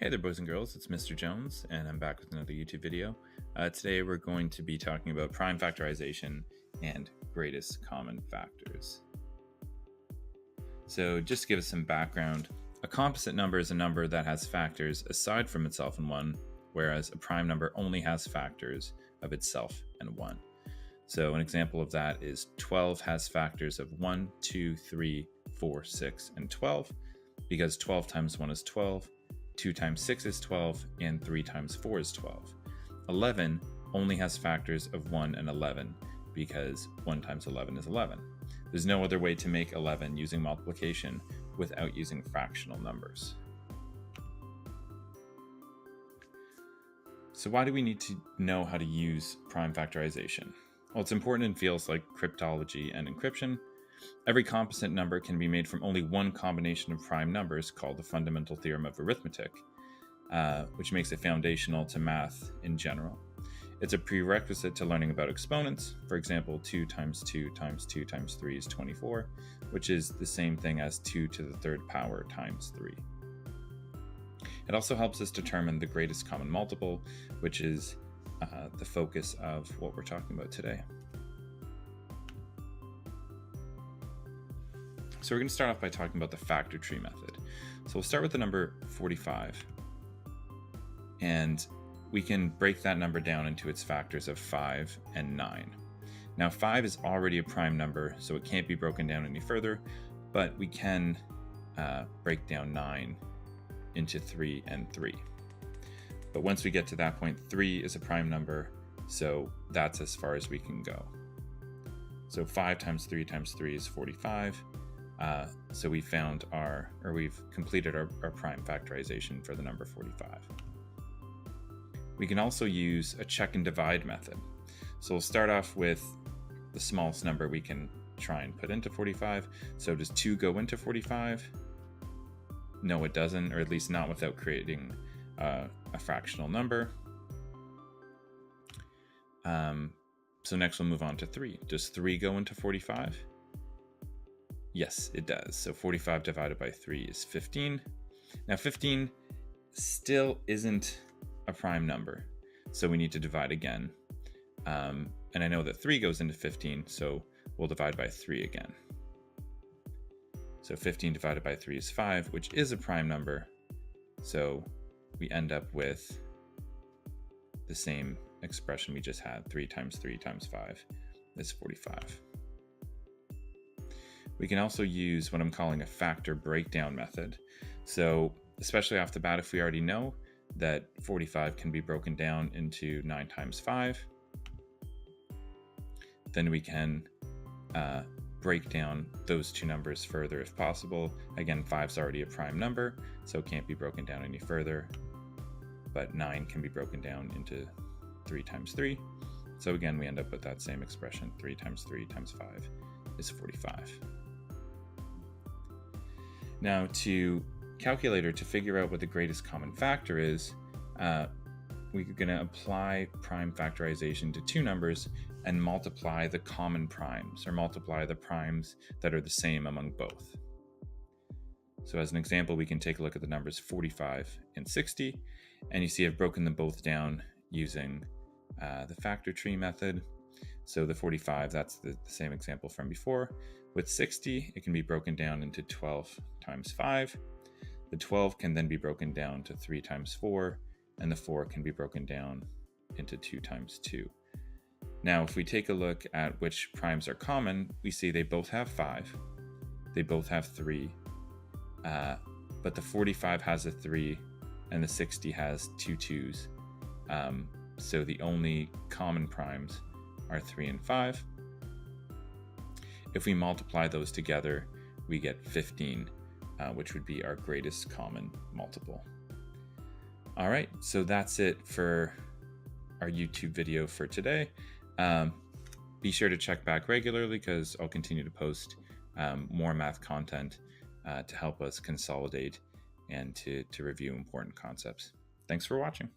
Hey there, boys and girls, it's Mr. Jones, and I'm back with another YouTube video. Today we're going to be talking about prime factorization and greatest common factors. So just to give us some background, a composite number is a number that has factors aside from itself and 1, whereas a prime number only has factors of itself and 1. So an example of that is 12 has factors of 1, 2, 3, 4, 6, and 12, because 12 times 1 is 12, 2 times 6 is 12, and 3 times 4 is 12. 11 only has factors of 1 and 11, because 1 times 11 is 11. There's no other way to make 11 using multiplication without using fractional numbers. So why do we need to know how to use prime factorization? Well, it's important in fields like cryptology and encryption. Every composite number can be made from only one combination of prime numbers called the fundamental theorem of arithmetic, which makes it foundational to math in general. It's a prerequisite to learning about exponents. For example, 2 times 2 times 2 times 3 is 24, which is the same thing as 2 to the third power times 3. It also helps us determine the greatest common multiple, which is the focus of what we're talking about today. So we're going to start off by talking about the factor tree method. So we'll start with the number 45. And we can break that number down into its factors of 5 and 9. Now 5 is already a prime number, so it can't be broken down any further, but we can break down 9 into 3 and 3. But once we get to that point, 3 is a prime number, so that's as far as we can go. So 5 times 3 times 3 is 45. So we've completed our prime factorization for the number 45. We can also use a check and divide method. So we'll start off with the smallest number we can try and put into 45. So does 2 go into 45? No, it doesn't, or at least not without creating a fractional number. So next we'll move on to 3. Does 3 go into 45? Yes, it does. So 45 divided by 3 is 15. Now 15 still isn't a prime number, so we need to divide again. And I know that 3 goes into 15, so we'll divide by 3 again. So 15 divided by 3 is 5, which is a prime number. So we end up with the same expression we just had. 3 times 3 times 5 is 45. We can also use what I'm calling a factor breakdown method. So especially off the bat, if we already know that 45 can be broken down into 9 times 5, then we can break down those two numbers further if possible. Again, 5 is already a prime number, so it can't be broken down any further, but 9 can be broken down into 3 times 3. So again, we end up with that same expression, 3 times 3 times 5 is 45. Now to figure out what the greatest common factor is, we're going to apply prime factorization to two numbers and multiply the common primes, or multiply the primes that are the same among both. So as an example, we can take a look at the numbers 45 and 60, and you see I've broken them both down using the factor tree method. So the 45, that's the same example from before. With 60, it can be broken down into 12 times 5. The 12 can then be broken down to 3 times 4, and the 4 can be broken down into 2 times 2. Now, if we take a look at which primes are common, we see they both have 5, they both have 3, but the 45 has a 3, and the 60 has 2 2s. So the only common primes are 3 and 5. If we multiply those together, we get 15, which would be our greatest common multiple. All right, so that's it for our YouTube video for today. Be sure to check back regularly because I'll continue to post more math content to help us consolidate and to review important concepts. Thanks for watching.